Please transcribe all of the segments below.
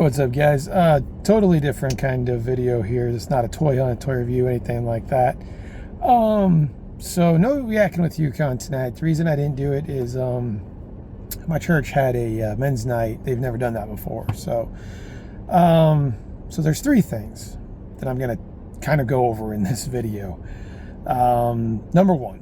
what's up, guys? Totally different kind of video here. It's not a toy hunt, toy review, anything like that. So no yakking with Yukon tonight. The reason I didn't do it is my church had a men's night. They've never done that before. So there's three things that I'm gonna kind of go over in this video. Number one,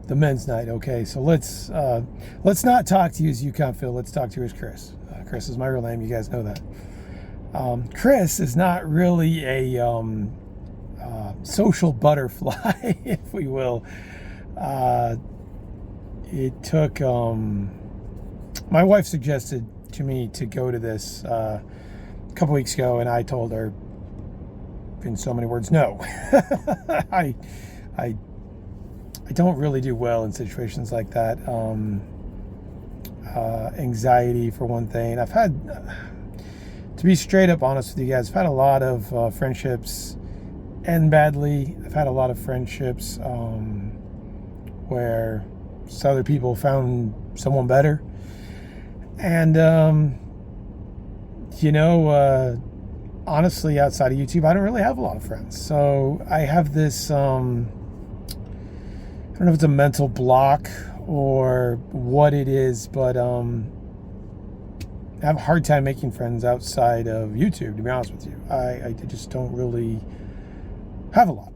the men's night. Okay, so let's not talk to you as Yukon Phil. Let's talk to you as Chris. Chris is my real name. You guys know that. Chris is not really a social butterfly, if we will. It took my wife suggested to me to go to this a couple weeks ago, and I told her in so many words, no. I don't really do well in situations like that. Anxiety, for one thing. I've had, to be straight up honest with you guys, I've had a lot of friendships end badly. I've had a lot of friendships where other people found someone better. And, honestly, outside of YouTube, I don't really have a lot of friends. So I have this, I don't know if it's a mental block or what it is, but I have a hard time making friends outside of YouTube, to be honest with you. I just don't really have a lot.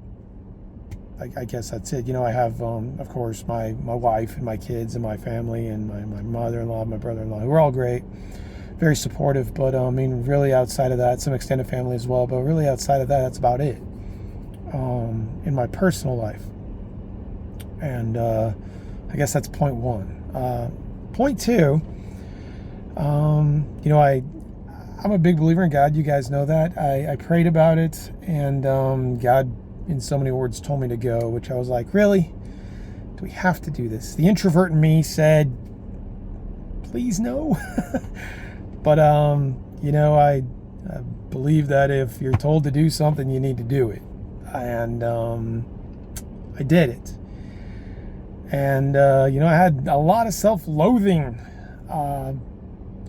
I guess that's it. I have, of course, my wife and my kids and my family and my mother-in-law, my brother-in-law, who are all great, very supportive. But really outside of that, some extended family as well. But really outside of that, that's about it in my personal life. And I guess that's point one. Point two, I'm a big believer in God. You guys know that. I prayed about it, and God, in so many words, told me to go, which I was like, really? Do we have to do this? The introvert in me said, please no. But, I believe that if you're told to do something, you need to do it. And I did it. And, I had a lot of self-loathing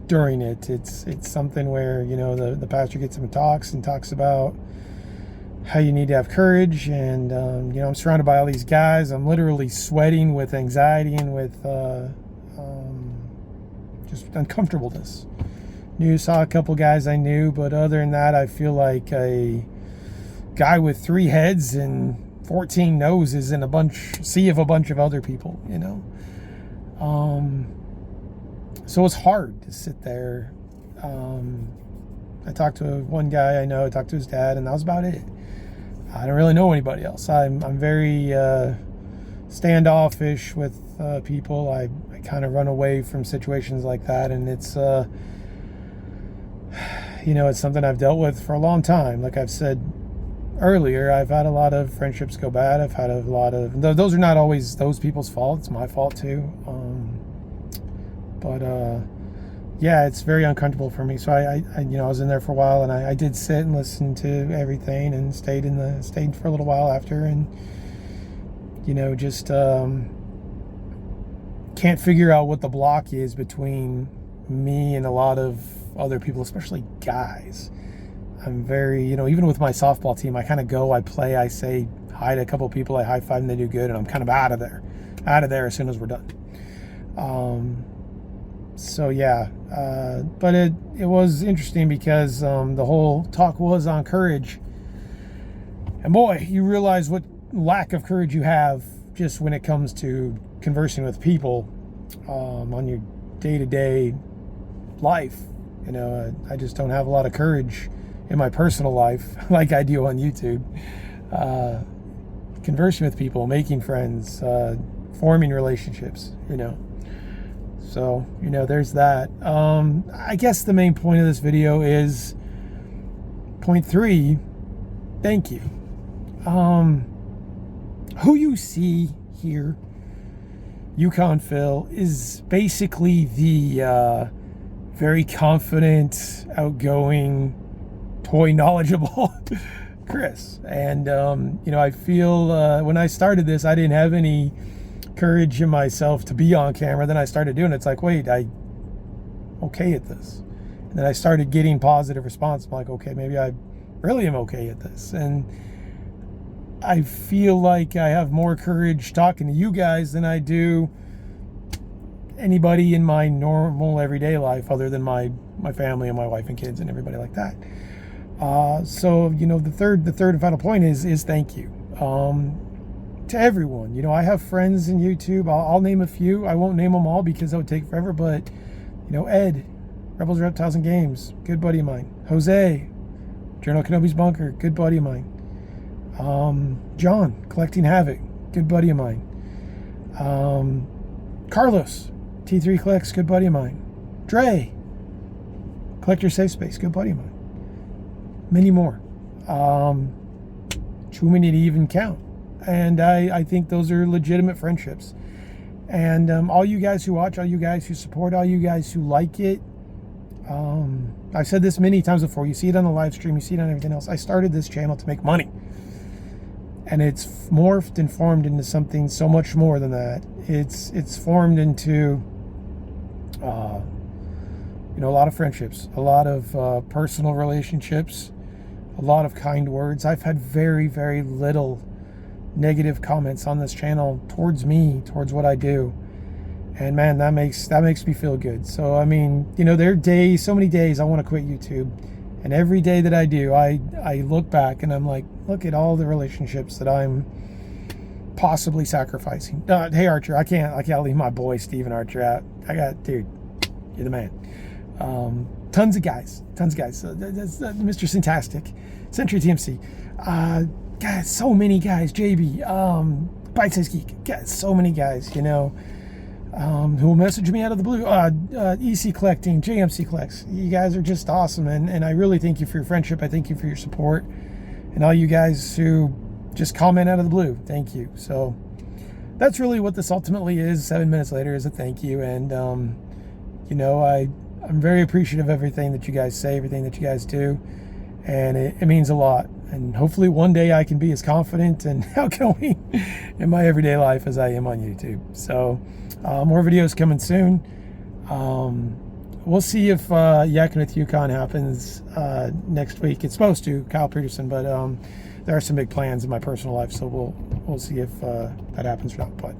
during it. It's something where, the pastor gets him talks about how you need to have courage. And, I'm surrounded by all these guys. I'm literally sweating with anxiety and with just uncomfortableness. Saw a couple guys I knew, but other than that, I feel like a guy with 3 heads and 14 noses in a sea of a bunch of other people, So it's hard to sit there. I talked to one guy I know, I talked to his dad, and that was about it. I don't really know anybody else. I'm very standoffish with people. I kind of run away from situations like that, and it's it's something I've dealt with for a long time. Like I've said earlier, I've had a lot of friendships go bad. I've had a lot of, those are not always those people's fault. It's my fault too. Yeah, it's very uncomfortable for me. So I was in there for a while, and I did sit and listen to everything, and stayed for a little while after, and just can't figure out what the block is between me and a lot of other people, especially guys. I'm very, even with my softball team, I kind of go, I play, I say hi to a couple of people, I high five and they do good, and I'm kind of out of there as soon as we're done. So yeah, but it was interesting because the whole talk was on courage, and boy, you realize what lack of courage you have just when it comes to conversing with people on your day-to-day life. I just don't have a lot of courage in my personal life like I do on YouTube. Conversing with people, making friends, forming relationships, So, there's that. I guess the main point of this video is point 3, thank you. Who you see here, Yukon Phil, is basically the very confident, outgoing, toy knowledgeable Chris. And, I feel when I started this, I didn't have any courage in myself to be on camera. Then I started doing it. It's like, wait, I'm okay at this. And then I started getting positive response. I'm like, okay, maybe I really am okay at this. And I feel like I have more courage talking to you guys than I do anybody in my normal everyday life, other than my family and my wife and kids and everybody like that. So, you know, the third and final point is thank you to everyone. You know, I have friends in YouTube. I'll name a few. I won't name them all because that would take forever. But, you know, Ed, Rebels, Reptiles, and Games, good buddy of mine. Jose, Journal Kenobi's Bunker, good buddy of mine. John, Collecting Havoc, good buddy of mine. Carlos, T3 Collects, good buddy of mine. Dre, Collector Safe Space, good buddy of mine. Many more. Too many to even count. And I think those are legitimate friendships. And all you guys who watch, all you guys who support, all you guys who like it, I've said this many times before. You see it on the live stream, you see it on everything else. I started this channel to make money. And it's morphed and formed into something so much more than that. It's formed into you know, a lot of friendships, a lot of personal relationships, a lot of kind words. I've had very, very little negative comments on this channel towards me, towards what I do. And man, that makes me feel good. So I mean, you know, there are days, so many days I want to quit YouTube. And every day that I do, I look back and I'm like, look at all the relationships that I'm possibly sacrificing. Hey Archer, I can't leave my boy Steven Archer out. Dude, you're the man. Tons of guys. That's Mr. Syntastic, Century TMC. God, so many guys. JB, Bite Size Geek. God, so many guys, you know, who will message me out of the blue. EC Collecting, JMC Collects. You guys are just awesome, and I really thank you for your friendship. I thank you for your support, and all you guys who just comment out of the blue. Thank you. So that's really what this ultimately is. 7 minutes later is a thank you, and you know, I'm very appreciative of everything that you guys say, everything that you guys do, and it means a lot. And hopefully one day I can be as confident and outgoing in my everyday life as I am on YouTube. So more videos coming soon. We'll see if Yakking with Yukon happens next week. It's supposed to, Kyle Peterson, but there are some big plans in my personal life, so we'll see if that happens or not. But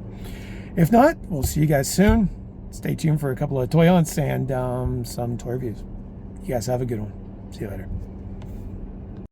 if not, we'll see you guys soon. Stay tuned for a couple of toy hunts and some toy reviews. You guys have a good one. See you later.